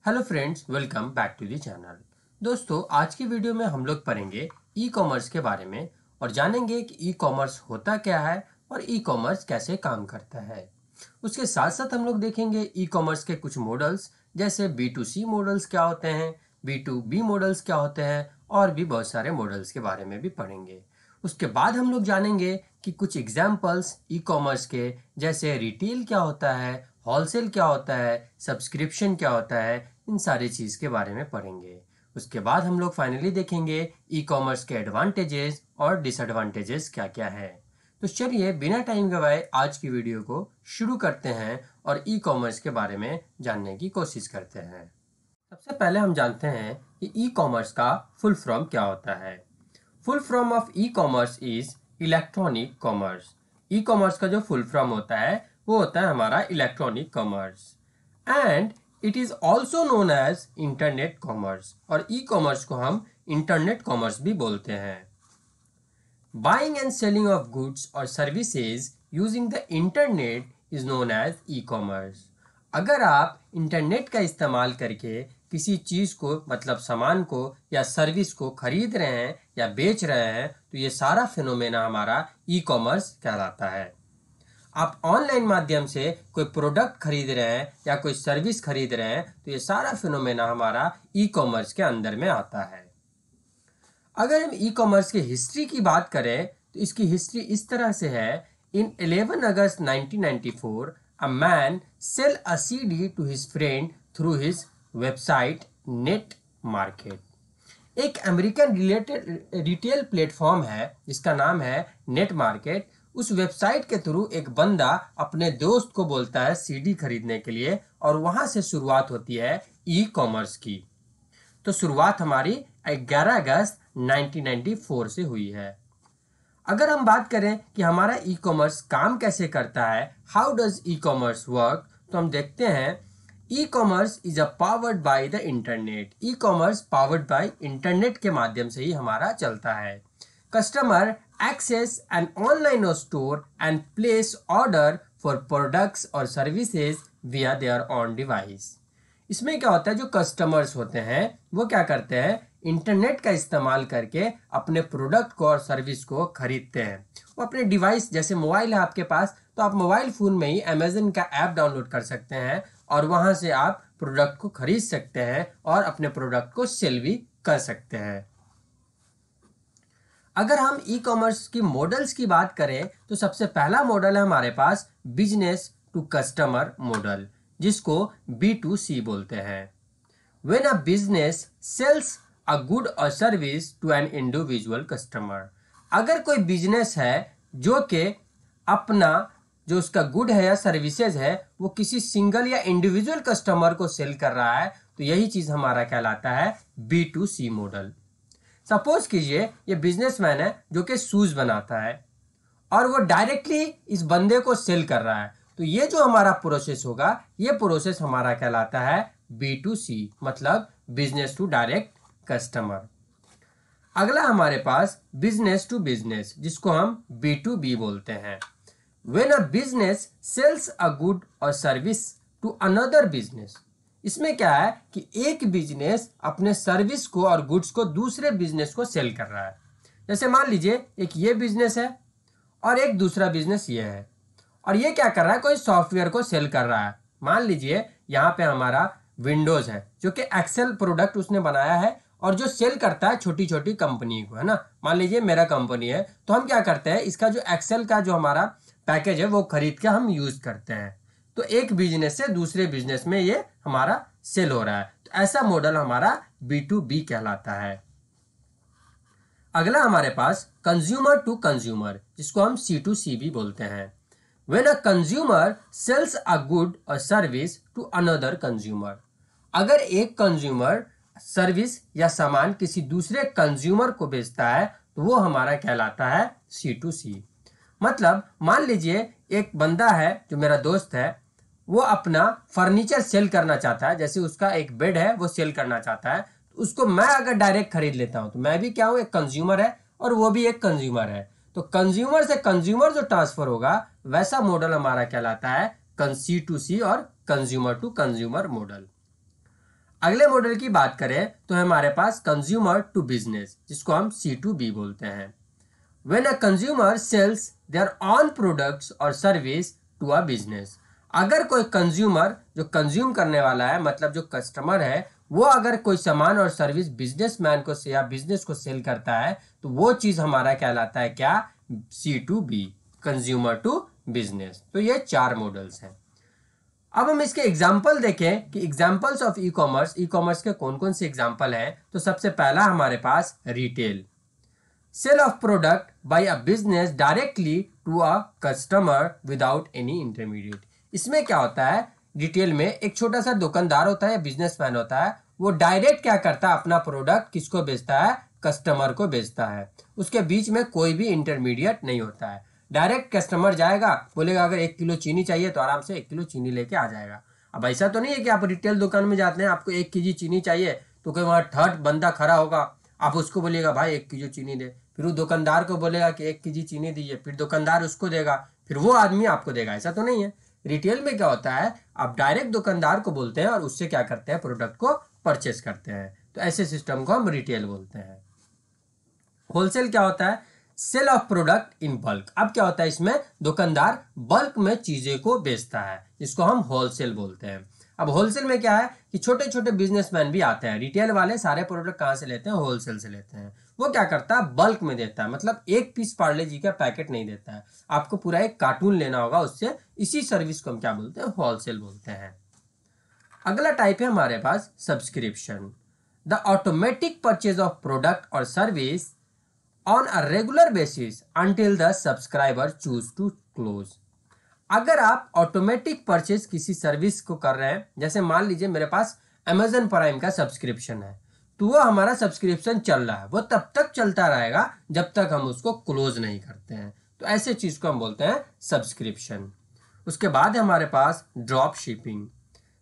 Hello friends, welcome back to the channel. दोस्तों, आज की वीडियो में हम लोग पढ़ेंगे ई कॉमर्स के बारे में और जानेंगे कि ई कॉमर्स होता क्या है और ई कॉमर्स कैसे काम करता है। उसके साथ साथ हम लोग देखेंगे ई कॉमर्स के कुछ मॉडल्स, जैसे B2C मॉडल्स क्या होते हैं, B2B मॉडल्स क्या होते हैं और भी बहुत सारे मॉडल्स के बारे में भी पढ़ेंगे। उसके बाद हम लोग जानेंगे कि कुछ एग्जाम्पल्स ई कॉमर्स के, जैसे रिटेल क्या होता है, होलसेल क्या होता है, सब्सक्रिप्शन क्या होता है, इन सारी चीज़ के बारे में पढ़ेंगे। उसके बाद हम लोग फाइनली देखेंगे ई कॉमर्स के एडवांटेजेस और डिसएडवांटेजेस क्या क्या है। तो चलिए बिना टाइम गवाए आज की वीडियो को शुरू करते हैं और ई कॉमर्स के बारे में जानने की कोशिश करते हैं। सबसे पहले हम जानते हैं कि ई कॉमर्स का फुल फॉर्म क्या होता है। Full form of E commerce is electronic commerce. E commerce का जो फुल फॉर्म होता है वो होता है हमारा electronic commerce. And it is also known as internet commerce, और ई कॉमर्स को हम इंटरनेट कॉमर्स भी बोलते हैं। Buying and selling of goods और services using the internet is known as e commerce. अगर आप इंटरनेट का इस्तेमाल करके किसी चीज़ को, मतलब सामान को या सर्विस को खरीद रहे हैं या बेच रहे हैं, तो ये सारा फिनोमेना हमारा ई कॉमर्स कहलाता है। आप ऑनलाइन माध्यम से कोई प्रोडक्ट खरीद रहे हैं या कोई सर्विस खरीद रहे हैं, तो ये सारा फिनोमेना हमारा ई कॉमर्स के अंदर में आता है। अगर हम ई कॉमर्स की हिस्ट्री की बात करें तो इसकी हिस्ट्री इस तरह से है। In 11 August 1994 a man sell a CD to his friend through his website Net Market. एक अमेरिकन रिटेल प्लेटफॉर्म है जिसका नाम है नेट मार्केट। उस वेबसाइट के थ्रू एक बंदा अपने दोस्त को बोलता है सीडी खरीदने के लिए, और वहां से शुरुआत होती है ई कॉमर्स की। तो शुरुआत हमारी 11 अगस्त 1994 से हुई है। अगर हम बात करें कि हमारा ई कॉमर्स काम कैसे करता है, how does e commerce work, तो हम देखते हैं e commerce is a powered by the internet. E commerce powered by internet के माध्यम से ही हमारा चलता है। Customer access an online store and place order for products और services via their own device. इसमें क्या होता है, जो कस्टमर्स होते हैं वो क्या करते हैं, इंटरनेट का इस्तेमाल करके अपने प्रोडक्ट को और सर्विस को खरीदते हैं। वो अपने डिवाइस, जैसे मोबाइल है आपके पास, तो आप मोबाइल फ़ोन में ही अमेजन का ऐप डाउनलोड कर सकते हैं और वहाँ से आप प्रोडक्ट को खरीद सकते हैं और अपने प्रोडक्ट को सेल भी कर सकते हैं। अगर हम ई कॉमर्स की मॉडल्स की बात करें तो सबसे पहला मॉडल है हमारे पास बिजनेस टू कस्टमर मॉडल, जिसको B2C बोलते हैं। When a business sells a good or service to an individual customer, अगर कोई बिजनेस है जो कि अपना, जो उसका गुड है या सर्विसेज है, वो किसी सिंगल या इंडिविजुअल कस्टमर को सेल कर रहा है, तो यही चीज हमारा कहलाता है B2C मॉडल। सपोज कीजिए ये बिजनेसमैन है जो कि शूज बनाता है और वो डायरेक्टली इस बंदे को सेल कर रहा है, तो ये जो हमारा प्रोसेस होगा, ये प्रोसेस हमारा कहलाता है B2C, मतलब बिजनेस टू डायरेक्ट कस्टमर। अगला हमारे पास बिजनेस टू बिजनेस, जिसको हम B2B बोलते हैं। When a business sells a good or service to another business, इसमें क्या है कि एक बिजनेस अपने सर्विस को और गुड्स को दूसरे बिजनेस को सेल कर रहा है। जैसे मान लीजिए एक ये बिजनेस है और एक दूसरा बिजनेस ये है, और ये क्या कर रहा है, कोई सॉफ्टवेयर को सेल कर रहा है। मान लीजिए यहाँ पे हमारा विंडोज है जो कि एक्सेल प्रोडक्ट उसने बनाया है और जो सेल करता है छोटी छोटी कंपनी को, है ना। मान लीजिए मेरा कंपनी है, तो हम क्या करते हैं, इसका जो एक्सेल का जो हमारा पैकेज है वो खरीद के हम यूज करते हैं। तो एक बिजनेस से दूसरे बिजनेस में ये हमारा सेल हो रहा है, तो ऐसा मॉडल हमारा B2B कहलाता है। अगला हमारे पास कंज्यूमर टू कंज्यूमर, जिसको हम C2C भी बोलते हैं। When a consumer sells a good or service to another consumer, अगर एक कंज्यूमर सर्विस या सामान किसी दूसरे कंज्यूमर को बेचता है, तो वो हमारा कहलाता है C2C। मतलब मान लीजिए एक बंदा है जो मेरा दोस्त है, वो अपना फर्नीचर सेल करना चाहता है, जैसे उसका एक बेड है वो सेल करना चाहता है, तो उसको मैं अगर डायरेक्ट खरीद लेता हूं तो मैं भी क्या हूं, एक कंज्यूमर है और वो भी एक कंज्यूमर है। तो कंज्यूमर से कंज्यूमर जो ट्रांसफर होगा, वैसा मॉडल हमारा कहलाता है C2C और कंज्यूमर टू कंज्यूमर मॉडल। अगले मॉडल की बात करें तो हमारे पास कंज्यूमर टू बिजनेस, जिसको हम C2B बोलते हैं। When a consumer sells their own products और सर्विस टू अ बिजनेस, अगर कोई कंज्यूमर जो कंज्यूम करने वाला है, मतलब जो कस्टमर है, वो अगर कोई सामान और सर्विस बिजनेसमैन को या बिजनेस को सेल करता है तो वो चीज हमारा कहलाता है क्या? C2B, consumer to business. तो ये 4 मॉडल्स हैं। अब हम इसके एग्जाम्पल देखें कि एग्जाम्पल्स ऑफ ई कॉमर्स के कौन कौन से एग्जाम्पल हैं। तो सबसे पहला हमारे पास retail, sale of product by a business directly to a customer without any intermediate. इसमें क्या होता है, डिटेल में एक छोटा सा दुकानदार होता है, बिजनेसमैन होता है, वो डायरेक्ट क्या करता है, अपना प्रोडक्ट किसको बेचता है? कस्टमर को बेचता है। उसके बीच में कोई भी इंटरमीडिएट नहीं होता है। डायरेक्ट कस्टमर जाएगा, बोलेगा अगर 1 किलो चीनी चाहिए तो आराम से 1 किलो चीनी लेके आ जाएगा। अब ऐसा तो नहीं है कि आप रिटेल दुकान में जाते हैं, आपको 1 केजी चीनी चाहिए तो कोई वहाँ थर्ड बंदा खड़ा होगा, आप उसको बोलिएगा भाई 1 किलो चीनी दे, फिर वो दुकानदार को बोलेगा कि 1 केजी चीनी दीजिए, फिर दुकानदार उसको देगा, फिर वो आदमी आपको देगा। ऐसा तो नहीं है। रिटेल में क्या होता है, आप डायरेक्ट दुकानदार को बोलते हैं और उससे क्या करते हैं, प्रोडक्ट को परचेस करते हैं। तो ऐसे सिस्टम को हम रिटेल बोलते हैं। होलसेल क्या होता है, sale of product in bulk. अब क्या होता है, इसमें दुकानदार बल्क में चीजें को बेचता है, जिसको हम होलसेल बोलते हैं। अब होलसेल में क्या है कि छोटे छोटे बिजनेसमैन भी आते हैं। रिटेल वाले सारे प्रोडक्ट कहाँ से लेते हैं, होलसेल से लेते हैं। वो क्या करता है, बल्क में देता है, मतलब 1 पीस पार्ले जी का पैकेट नहीं देता है, आपको पूरा एक कार्टून लेना होगा उससे। इसी सर्विस को हम क्या बोलते हैं, होलसेल बोलते हैं। अगला टाइप है हमारे पास subscription, the automatic purchase of product और service on a regular basis until the subscriber choose to close. अगर आप ऑटोमेटिक परचेज किसी सर्विस को कर रहे हैं, जैसे मान लीजिए मेरे पास अमेजन प्राइम का सब्सक्रिप्शन है, तो वो हमारा सब्सक्रिप्शन चल रहा है, वो तब तक चलता रहेगा जब तक हम उसको क्लोज नहीं करते हैं। तो ऐसे चीज को हम बोलते हैं सब्सक्रिप्शन। उसके बाद हमारे पास drop shipping,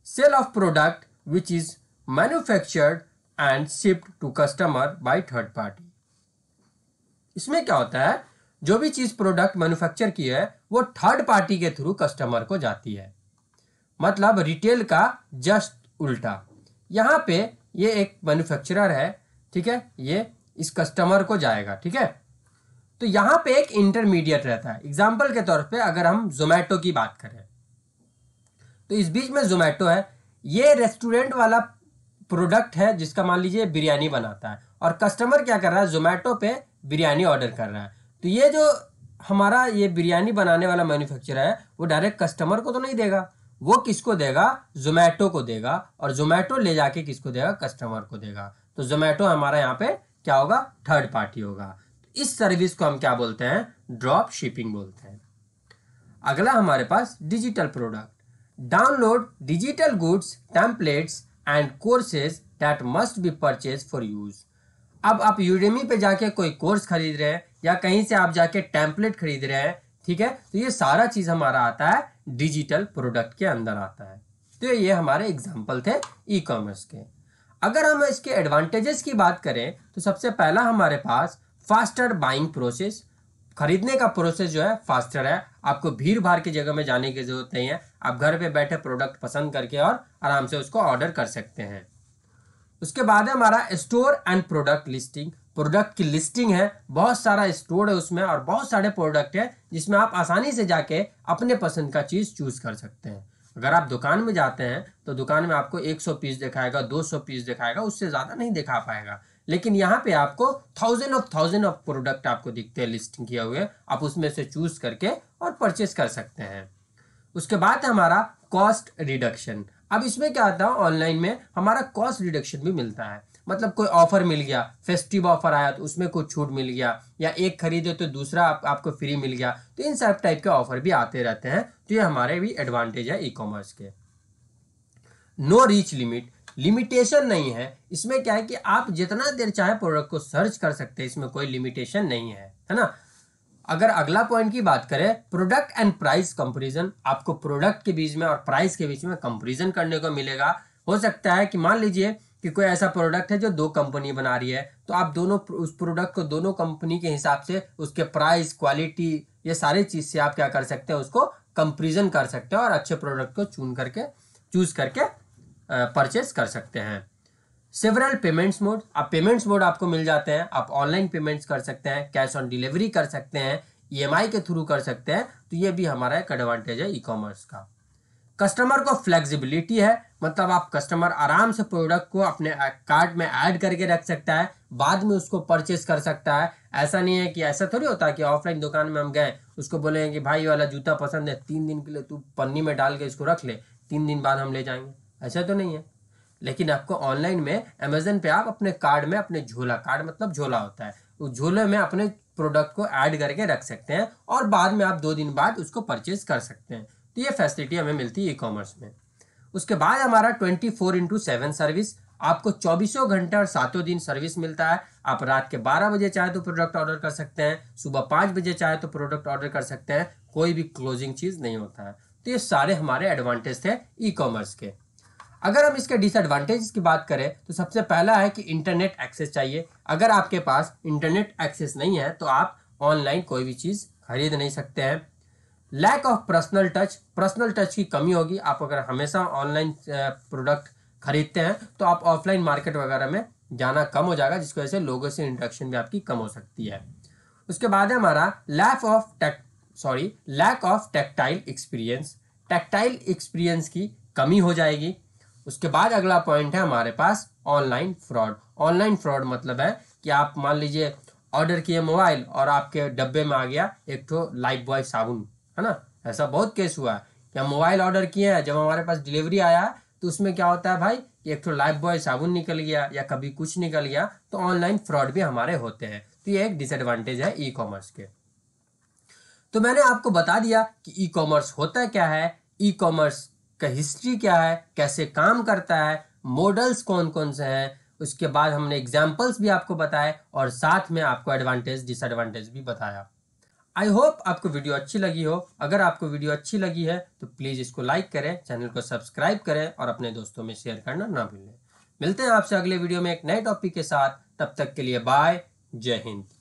sale of product which is manufactured and shipped to customer by third party. इसमें क्या होता है, जो भी चीज प्रोडक्ट मैन्युफैक्चर की है वो थर्ड पार्टी के थ्रू कस्टमर को जाती है। मतलब रिटेल का जस्ट उल्टा। यहाँ पे ये एक मैन्युफैक्चरर है, ठीक है, ये इस कस्टमर को जाएगा, ठीक है। तो यहाँ पे एक इंटरमीडिएट रहता है। एग्जाम्पल के तौर पे अगर हम जोमेटो की बात करें तो इस बीच में जोमेटो है, ये रेस्टोरेंट वाला प्रोडक्ट है जिसका मान लीजिए बिरयानी बनाता है, और कस्टमर क्या कर रहा है, जोमेटो पे बिरयानी ऑर्डर कर रहा है। तो ये जो हमारा ये बिरयानी बनाने वाला मैन्युफैक्चरर है वो डायरेक्ट कस्टमर को तो नहीं देगा, वो किसको देगा, जोमेटो को देगा, और जोमेटो ले जाके किसको देगा, कस्टमर को देगा। तो जोमेटो हमारा यहाँ पे क्या होगा, थर्ड पार्टी होगा। इस सर्विस को हम क्या बोलते हैं, ड्रॉप शिपिंग बोलते हैं। अगला हमारे पास digital product, download digital goods, templates and courses that must be purchase for use. अब आप यूडेमी पे जाके कोई कोर्स खरीद रहे हैं या कहीं से आप जाके टेम्पलेट खरीद रहे हैं, ठीक है, तो ये सारा चीज हमारा आता है डिजिटल प्रोडक्ट के अंदर आता है। तो ये हमारे एग्जाम्पल थे ई कॉमर्स के। अगर हम इसके एडवांटेजेस की बात करें तो सबसे पहला हमारे पास फास्टर बाइंग प्रोसेस, खरीदने का प्रोसेस जो है फास्टर है, आपको भीड़ भाड़ की जगह में जाने की जरूरत नहीं है, आप घर पे बैठे प्रोडक्ट पसंद करके और आराम से उसको ऑर्डर कर सकते हैं। उसके बाद है हमारा store and product listing, product की लिस्टिंग है, बहुत सारा स्टोर है उसमें और बहुत सारे प्रोडक्ट है जिसमें आप आसानी से जाके अपने पसंद का चीज चूज कर सकते हैं। अगर आप दुकान में जाते हैं तो दुकान में आपको 100 पीस दिखाएगा, 200 पीस दिखाएगा, उससे ज्यादा नहीं दिखा पाएगा। लेकिन यहाँ पे आपको थाउजेंड ऑफ प्रोडक्ट आपको दिखते हैं लिस्टिंग किए हुए, आप उसमें से चूज करके और परचेस कर सकते हैं। उसके बाद हमारा कॉस्ट रिडक्शन। अब इसमें क्या आता है, ऑनलाइन में हमारा कॉस्ट रिडक्शन भी मिलता है, मतलब कोई ऑफर मिल गया, फेस्टिव ऑफर आया तो उसमें कुछ छूट मिल गया, या एक खरीदे तो दूसरा आपको फ्री मिल गया, तो इन सब टाइप के ऑफर भी आते रहते हैं। तो ये हमारे भी एडवांटेज है ई कॉमर्स के। नो रीच लिमिट, लिमिटेशन नहीं है। इसमें क्या है कि आप जितना देर चाहे प्रोडक्ट को सर्च कर सकते हैं, इसमें कोई लिमिटेशन नहीं है ना। अगर अगला पॉइंट की बात करें, प्रोडक्ट एंड प्राइस कंपैरिजन, आपको प्रोडक्ट के बीच में और प्राइस के बीच में कंपैरिजन करने को मिलेगा। हो सकता है कि मान लीजिए कि कोई ऐसा प्रोडक्ट है जो 2 कंपनी बना रही है, तो आप दोनों उस प्रोडक्ट को दोनों कंपनी के हिसाब से उसके प्राइस, क्वालिटी, ये सारी चीज से आप क्या कर सकते हैं, उसको कंपैरिजन कर सकते हैं और अच्छे प्रोडक्ट को चूज करके परचेस कर सकते हैं। सेवरल पेमेंट्स मोड, अब पेमेंट्स मोड आपको मिल जाते हैं। आप ऑनलाइन पेमेंट्स कर सकते हैं, कैश ऑन डिलीवरी कर सकते हैं, ईएमआई के थ्रू कर सकते हैं। तो ये भी हमारा एक एडवांटेज है ई कॉमर्स का। कस्टमर को फ्लेक्सिबिलिटी है, मतलब आप कस्टमर आराम से प्रोडक्ट को अपने कार्ट में ऐड करके रख सकता है, बाद में उसको परचेस कर सकता है। ऐसा नहीं है कि ऐसा थोड़ी होता है कि ऑफलाइन दुकान में हम गए, उसको बोलेंगे कि भाई वाला जूता पसंद है, 3 दिन के लिए तू पन्नी में डाल के इसको रख ले, 3 दिन बाद हम ले जाएंगे। ऐसा तो नहीं है। लेकिन आपको ऑनलाइन में अमेजन पे आप अपने कार्ड में, अपने झोला, कार्ड मतलब झोला होता है, उस झोले में अपने प्रोडक्ट को ऐड करके रख सकते हैं और बाद में आप 2 दिन बाद उसको परचेज कर सकते हैं। तो ये फैसिलिटी हमें मिलती है ई कॉमर्स में। उसके बाद हमारा 24/7 सर्विस, आपको 24 घंटे और 7 दिन सर्विस मिलता है। आप रात के 12 बजे चाहे तो प्रोडक्ट ऑर्डर कर सकते हैं, सुबह 5 बजे चाहे तो प्रोडक्ट ऑर्डर कर सकते हैं, कोई भी क्लोजिंग चीज़ नहीं होता है। तो ये सारे हमारे एडवांटेज थे ई कॉमर्स के। अगर हम इसके डिसएडवांटेज की बात करें तो सबसे पहला है कि इंटरनेट एक्सेस चाहिए। अगर आपके पास इंटरनेट एक्सेस नहीं है तो आप ऑनलाइन कोई भी चीज़ खरीद नहीं सकते हैं। Lack of personal touch, personal touch की कमी होगी। आप अगर हमेशा ऑनलाइन प्रोडक्ट खरीदते हैं तो आप ऑफलाइन मार्केट वगैरह में जाना कम हो जाएगा, जिसकी वजह से लोगों से इंटरेक्शन भी आपकी कम हो सकती है। उसके बाद है हमारा lack of tactile experience, tactile experience की कमी हो जाएगी। उसके बाद अगला पॉइंट है हमारे पास ऑनलाइन फ्रॉड। ऑनलाइन फ्रॉड मतलब है कि आप मान लीजिए ऑर्डर किए मोबाइल और आपके डब्बे में आ गया एक तो लाइफ बॉय साबुन, है ना। ऐसा बहुत केस हुआ है कि हम मोबाइल ऑर्डर किए हैं, जब हमारे पास डिलीवरी आया है तो उसमें क्या होता है भाई, एक तो लाइफ बॉय साबुन निकल गया या कभी कुछ निकल गया। तो ऑनलाइन फ्रॉड भी हमारे होते हैं। तो ये एक डिसएडवांटेज है ई कॉमर्स के। तो मैंने आपको बता दिया कि ई कॉमर्स होता क्या है, ई कॉमर्स का हिस्ट्री क्या है, कैसे काम करता है, मॉडल्स कौन कौन से हैं। उसके बाद हमने एग्जाम्पल्स भी आपको बताए और साथ में आपको एडवांटेज डिसएडवांटेज भी बताया। आई होप आपको वीडियो अच्छी लगी हो। अगर आपको वीडियो अच्छी लगी है तो प्लीज़ इसको लाइक करें, चैनल को सब्सक्राइब करें और अपने दोस्तों में शेयर करना ना भूलें। मिलते हैं आपसे अगले वीडियो में एक नए टॉपिक के साथ। तब तक के लिए बाय, जय हिंद।